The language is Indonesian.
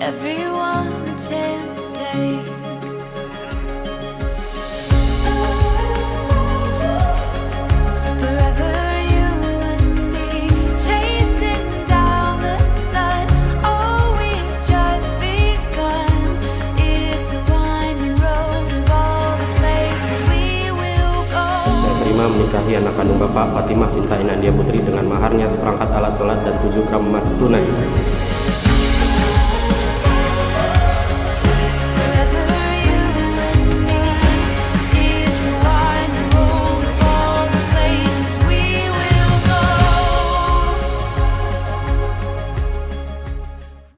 everyone a chance to take. Forever you and me, chasing down the sun. Oh, we've just begun. It's a winding road of all the places we will go. Saya terima menikahi anak kandung Bapak Fatimah Shinta Inandia Putri dengan maharnya seperangkat alat sholat dan 7 gram emas tunai.